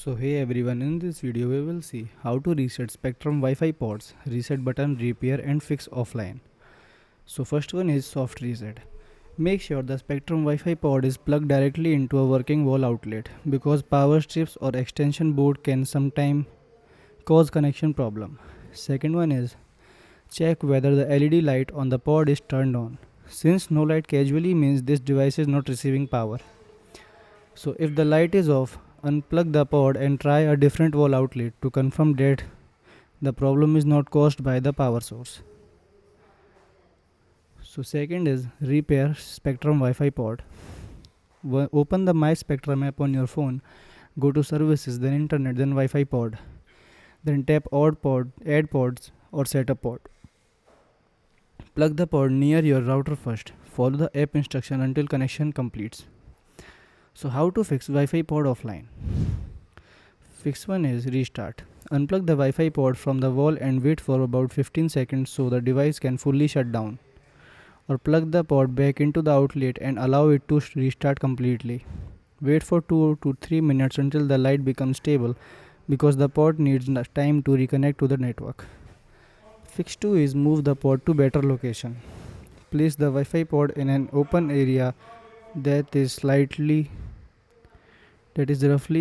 So hey everyone, in this video we will see how to reset Spectrum Wi-Fi ports, reset button, repair and fix offline. So first one is soft reset. Make sure the Spectrum Wi-Fi port is plugged directly into a working wall outlet because power strips or extension board can sometimes cause connection problem. Second one is check whether the LED light on the port is turned on. Since no light casually means this device is not receiving power. So if the light is off, unplug the pod and try a different wall outlet to confirm that the problem is not caused by the power source. So second is repair Spectrum Wi-Fi pod. Open the My Spectrum app on your phone, go to services, then internet, then Wi-Fi pod. Then tap add pods or set a pod. Plug the pod near your router first. Follow the app instruction until connection completes. So how to fix Wi-Fi pod offline? Fix one is restart. Unplug the Wi-Fi port from the wall and wait for about 15 seconds so the device can fully shut down. Or plug the port back into the outlet and allow it to restart completely. Wait for 2 to 3 minutes until the light becomes stable because the port needs time to reconnect to the network. Fix 2 is move the port to better location. Place the Wi-Fi port in an open area that is roughly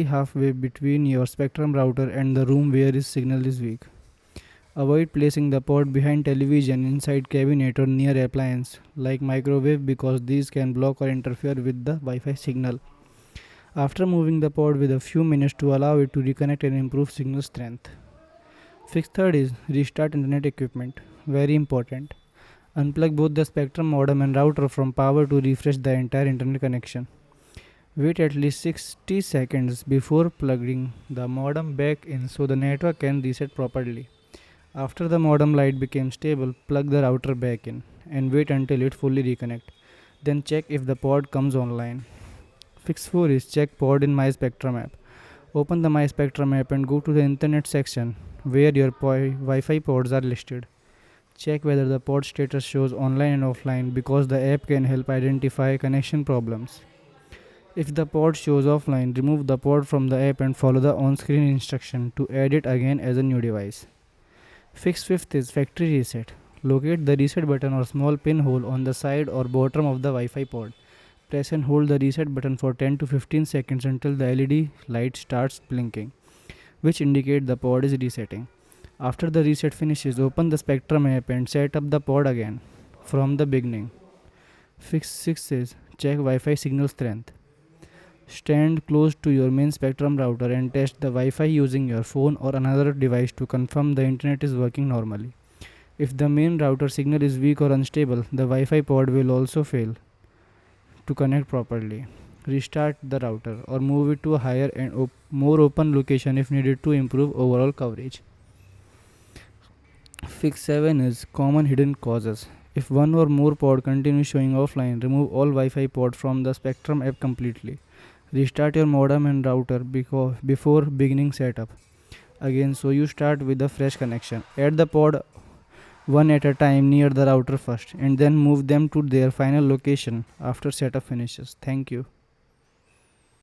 halfway between your Spectrum router and the room where its signal is weak. Avoid placing the pod behind television, inside cabinet or near appliance like microwave because these can block or interfere with the Wi-Fi signal. After moving the pod with a few minutes to allow it to reconnect and improve signal strength. Fix third is restart internet equipment. Very important. Unplug both the Spectrum modem and router from power to refresh the entire internet connection. Wait at least 60 seconds before plugging the modem back in so the network can reset properly. After the modem light becomes stable, plug the router back in and wait until it fully reconnects. Then check if the pod comes online. Fix 4 is check pod in My Spectrum app. Open the My Spectrum app and go to the internet section where your Wi-Fi pods are listed. Check whether the pod status shows online and offline because the app can help identify connection problems. If the pod shows offline, remove the pod from the app and follow the on-screen instruction to add it again as a new device. Fix fifth is factory reset. Locate the reset button or small pinhole on the side or bottom of the Wi-Fi pod. Press and hold the reset button for 10 to 15 seconds until the LED light starts blinking, which indicate the pod is resetting. After the reset finishes, open the Spectrum app and set up the pod again from the beginning. Fix 6 is check Wi-Fi signal strength. Stand close to your main Spectrum router and test the Wi-Fi using your phone or another device to confirm the internet is working normally. If the main router signal is weak or unstable, the Wi-Fi pod will also fail to connect properly. Restart the router or move it to a higher and more open location if needed to improve overall coverage. Fix 7 is common hidden causes. If one or more pod continue showing offline, remove all Wi-Fi pod from the Spectrum app completely. Restart your modem and router before beginning setup again so you start with a fresh connection. Add the pod one at a time near the router first and then move them to their final location after setup finishes. Thank you.